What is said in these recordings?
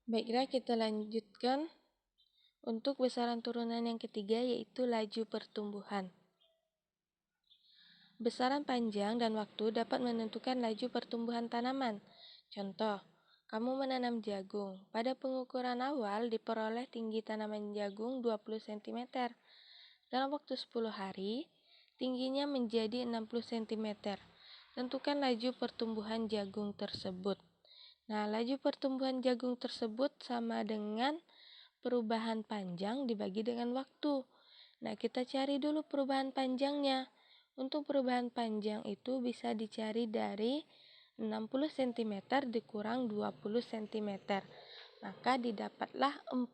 Baiklah, kita lanjutkan untuk besaran turunan yang ketiga, yaitu laju pertumbuhan. Besaran panjang dan waktu dapat menentukan laju pertumbuhan tanaman. Contoh, kamu menanam jagung. Pada pengukuran awal diperoleh tinggi tanaman jagung 20 cm. Dalam waktu 10 hari, tingginya menjadi 60 cm. Tentukan laju pertumbuhan jagung tersebut. Nah, laju pertumbuhan jagung tersebut sama dengan perubahan panjang dibagi dengan waktu. Nah, kita cari dulu perubahan panjangnya. Untuk perubahan panjang itu bisa dicari dari 60 cm dikurang 20 cm. Maka didapatlah 40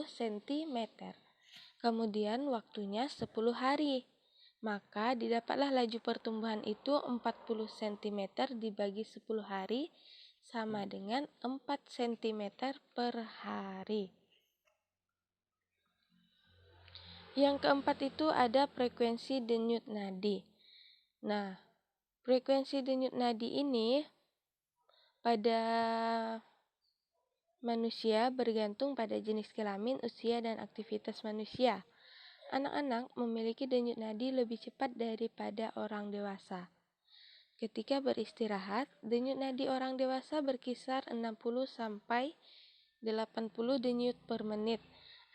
cm. Kemudian waktunya 10 hari. Maka didapatlah laju pertumbuhan itu 40 cm dibagi 10 hari sama dengan 4 cm per hari. Yang keempat itu ada frekuensi denyut nadi. Nah, frekuensi denyut nadi ini pada manusia bergantung pada jenis kelamin, usia, dan aktivitas manusia. Anak-anak memiliki denyut nadi lebih cepat daripada orang dewasa. Ketika beristirahat, denyut nadi orang dewasa berkisar 60 sampai 80 denyut per menit.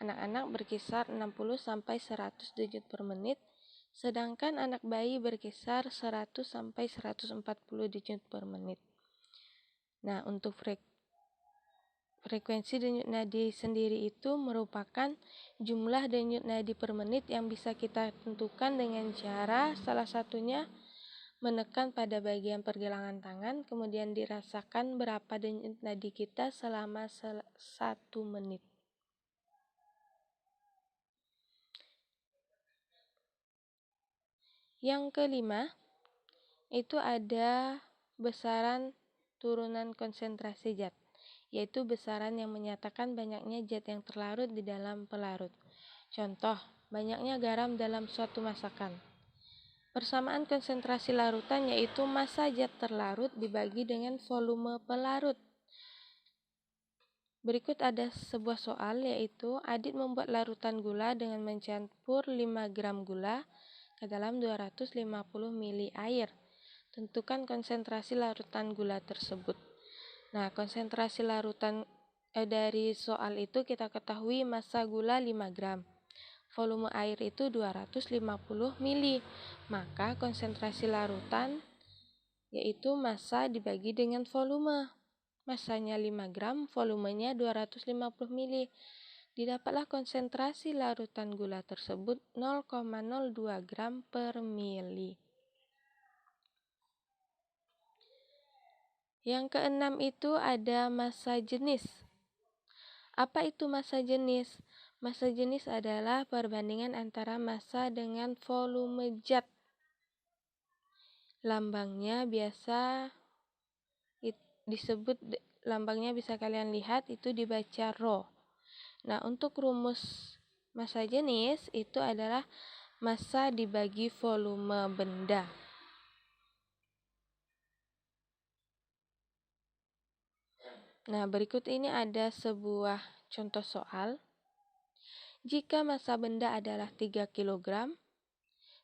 Anak-anak berkisar 60 sampai 100 denyut per menit, sedangkan anak bayi berkisar 100 sampai 140 denyut per menit. Nah, untuk frekuensi denyut nadi sendiri itu merupakan jumlah denyut nadi per menit yang bisa kita tentukan dengan cara salah satunya menekan pada bagian pergelangan tangan, kemudian dirasakan berapa denyut nadi kita selama 1 menit. Yang kelima, itu ada besaran turunan konsentrasi zat, yaitu besaran yang menyatakan banyaknya zat yang terlarut di dalam pelarut. Contoh, banyaknya garam dalam suatu masakan. Persamaan konsentrasi larutan yaitu massa zat terlarut dibagi dengan volume pelarut. Berikut ada sebuah soal, yaitu Adit membuat larutan gula dengan mencampur 5 gram gula ke dalam 250 ml air. Tentukan konsentrasi larutan gula tersebut. Nah, konsentrasi larutan dari soal itu kita ketahui massa gula 5 gram. Volume air itu 250 ml. Maka konsentrasi larutan yaitu massa dibagi dengan volume. Massanya 5 gram, volumenya 250 ml. Didapatlah konsentrasi larutan gula tersebut 0,02 gram per mili. Yang keenam itu ada massa jenis. Apa itu massa jenis? Massa jenis adalah perbandingan antara massa dengan volume zat. Lambangnya bisa kalian lihat, itu dibaca Rho. Nah, untuk rumus massa jenis itu adalah massa dibagi volume benda. Nah, berikut ini ada sebuah contoh soal. Jika massa benda adalah 3 kg,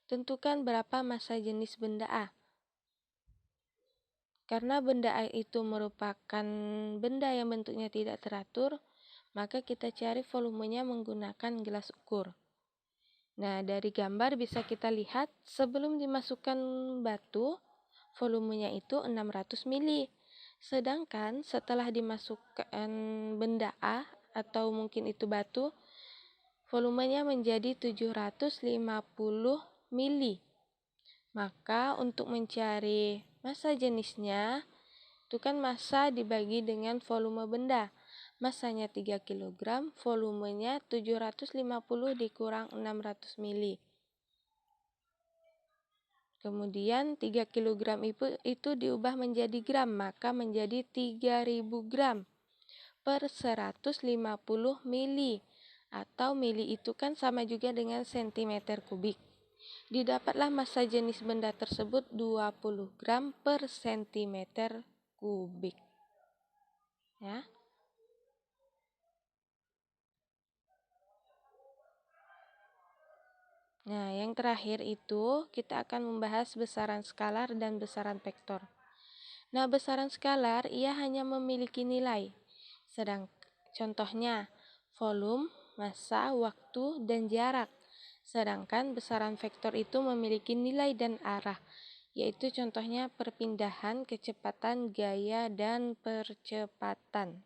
tentukan berapa massa jenis benda A. Karena benda A itu merupakan benda yang bentuknya tidak teratur, maka kita cari volumenya menggunakan gelas ukur. Nah, dari gambar bisa kita lihat sebelum dimasukkan batu, volumenya itu 600 ml. Sedangkan setelah dimasukkan benda A atau mungkin itu batu, volumenya menjadi 750 ml. Maka untuk mencari massa jenisnya, itu kan massa dibagi dengan volume benda. Massanya 3 kg, volumenya 750 dikurang 600 ml. Kemudian 3 kg itu diubah menjadi gram, maka menjadi 3000 gram per 150 ml. Atau mili itu kan sama juga dengan cm kubik. Didapatlah massa jenis benda tersebut 20 gram per cm kubik. Ya. Nah, yang terakhir itu kita akan membahas besaran skalar dan besaran vektor. Nah, besaran skalar ia hanya memiliki nilai. Contohnya volume, massa, waktu, dan jarak. Sedangkan besaran vektor itu memiliki nilai dan arah, yaitu contohnya perpindahan, kecepatan, gaya, dan percepatan.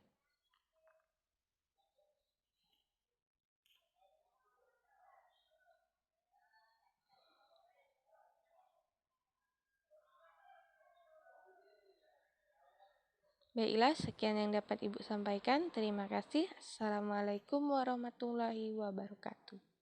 Baiklah, sekian yang dapat Ibu sampaikan. Terima kasih. Assalamualaikum warahmatullahi wabarakatuh.